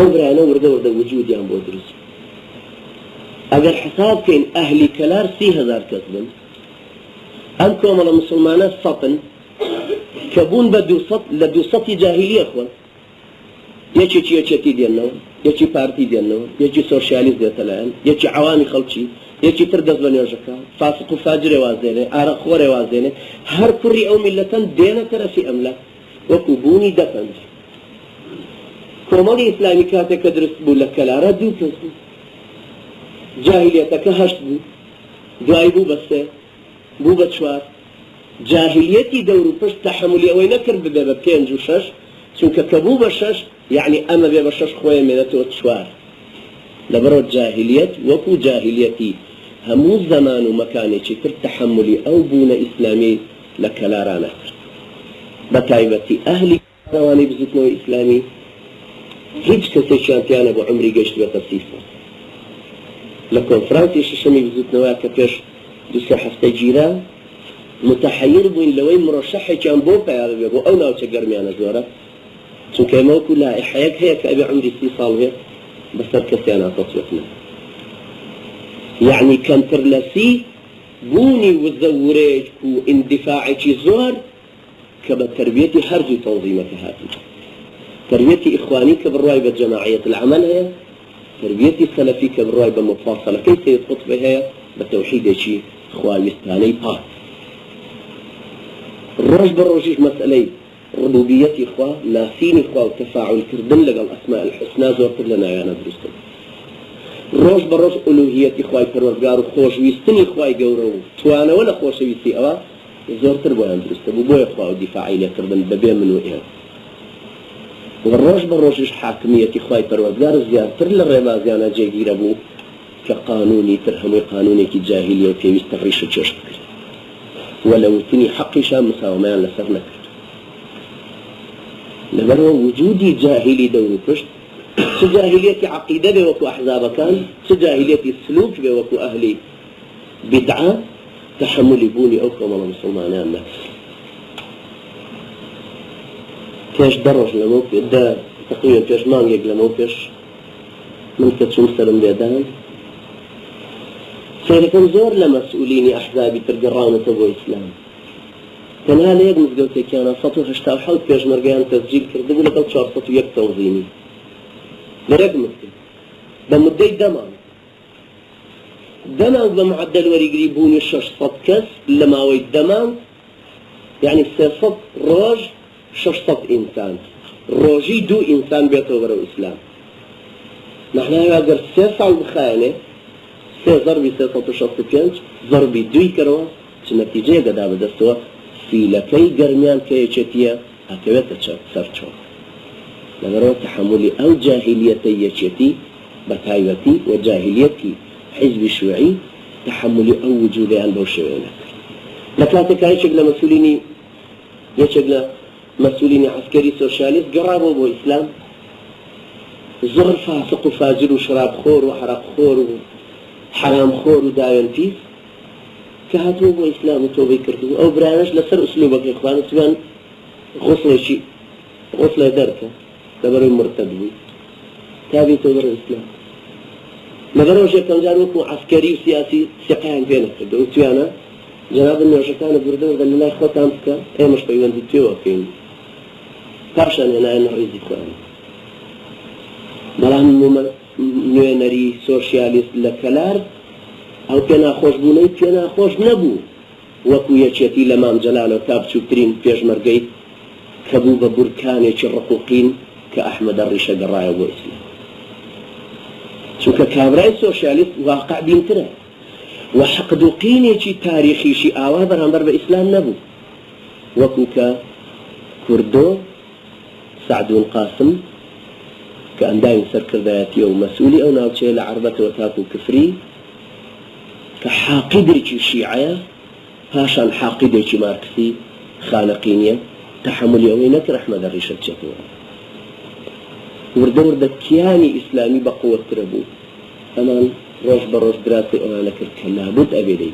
ئەو برایانە وردە وجودیان بۆ دروست ئەگەر حساب بکەین ئەهلی کەلار 30,000 کەس بن ئەم کۆمەڵە مسلمانە سەتن کە بوون بە 200 جاهیلیە خۆن یەکێکی یەکێتی دێنەوە یەکی پارتی دێنەوە یەکی سۆشیالیست دێتە لایەن یەکی عەوامی خەڵکی یەکی تر دەست بە نوێژەکە فاسق و فاجرێ وازدێنێ ئارەخۆرێ وازدێنێ هەر کوڕی ئەو میلەتەن دێنە تەرەفی ئەملا وەکو بوونی دەفەند کۆمەڵی ئیسلامی کاتێک کە دروست بوو لە کەلارە 2 کەس بوو جاهلیەتەکە 8 بوو دوای بوو بە 3 بوو بە 4 جاهلیەتی دەور و پشت تەحملی ئەوەی نەکرد ببێ بە 5 و 6 چونکە کە بوو بە 6 یعنی ئەمە بێ بە 6 خۆی مێنێتەوە 4 لەبەرەوە جاهلیەت وەکو جاهلیەتی هەموو زەمان و مەکانێکی تر تەحملی ئەو بوونە ئیسلامی لە کەلارانە کرد بە تایبەتی ئەهلی ئەوانەی بزوتنەوەی ئیسلامی هیچ کەسێکیان تیانە بۆ عمری گەشت بێتە 30 ساڵ لە کۆنفرانسی شەشەمی بزوتنەوە کە پێش 2 هەفتەی گیرا متحیر بووین لەوەی مرۆشەحێکیان بۆ پەیاڵ بێ بۆ ئەو ناوچە گەرمیانە زۆرە چونکە ئێمە وەکو لایحەیەک هەیە کە ئەبێ عمری 30 ساڵ بێت بەسەر کەسیان ناتەسوێتنە یعنی کەمتر لە 30 بوونی وزەورێک و ئیندفاعێکی زۆر کە بە تربیەتی هەردوو تەنظیمەکە هاتووە تربيتي إخواني كبرواي بجماعية العمل هي تربيتي سلفي كبرواي بمفاصلة كيف سيد خطبة هي بتوحيد شيء إخواني مستاني بات الرجل بالرجيج مسألة ربوبيتي إخوة ناسين إخوة وتفاعل كردن لقى الأسماء الحسنى زورت لنا يا ندرستم الرجل بالرجل ألوهيتي إخوة پروردگار خوش ويستني إخوة جورو توانا ولا خوش ويستي أوا زورت ربوا ندرستم وبوي إخوة ودفاعي لكردن ببين من وإيه والروج بالروجش حاكمية إخوائي پروردگار زيادتر للربازيانا جيگير بو كقانوني ترهمي قانوني كي جاهلية وفي مستغريش وچشت كرد ولو تني حقشا مساومان لسر نكرد لبرو وجودي جاهلي دور پشت سجاهلية عقيدة بوكو أحزاب كان سجاهلية سلوك بوكو أهلي بدعة تحمل بوني أو كما مسلمانان نفس كاش درج لموقف ده تقريبا كاش مانجيك لموقف من كتشم سلم بيدان سيكون زور لمسؤولين أحزابي ترقران وتبو إسلام كان هذا يقمز قوتي كان سطو هشتاو حوت كاش مرقان تسجيل كردبو لقل شار سطو يك تنظيمي لا يقمز بمدي دمان بمعدل وريقريبوني الشاش صد كاس لما ويد دمان يعني سيصد راج 600 إنسان روجي 2 إنسان بيته برا الإسلام نحن أقدر 3 ساعة بخانة 3 ضربي 365 ضربي 2 كروا النتيجة قد بدستوا في لكي قرميان كي يشتيا هكذا تسرچو لغرو تحملي أو جاهليتي يشتي بتايوتي وجاهليتي حزب شيوعي تحملي أو وجودي عن بوشوين لكاتك هاي شكل مسؤوليني يشكل مسؤولين عسكري سوشياليست قرابوا بو إسلام زور فاسق وفاجر وشراب خور وحرق خور وحرام خور وداين فيه كهاتوا بو إسلام وتوبي كردو أو برانش لسر أسلوبك يا إخوان سبان غسل دركة لبرو مرتدوي تابي تبر الإسلام لبرو شيء كان جاروكو عسكري وسياسي سيقاين بينك كردو وتوانا جناب النوشكان بردو قال لا إخوة أمسكا إيه مش بيوان دي تيوه فين پاشان هێنایە ڕێزی خۆیان بەڵام نوێنەری سۆشیالیست لە کەلار ئەو پێ ناخۆشبوونەی پێ ناخۆش نەبوو وەکو یەکێتی لە مام جەلالەوە تا بچووکترین پێشمەرگەی کە بوو بە بورکانێکی ڕقوقین کە ئەحمەدە ڕیشە گەڕایە بۆ ئیسلام چونکە کابرای سۆشیالیست واقع بینترە و حەقدوقینێکی تاریخیشی ئاوا بەرامبەر بە ئیسلام نەبوو وەکو کە کوردۆ سعد القاسم كان دايم سركرداتي ومسؤولي أو ناوتشي لعربته وتاكو كفري كحاقدري شيعية هاشان حاقدري ماركسي خانقينية تحملي أوينك رحمة الريشة تشكوى ورد كياني إسلامي بقوة تربو أمان روش بروش دراسي أوانك لابد أبي لي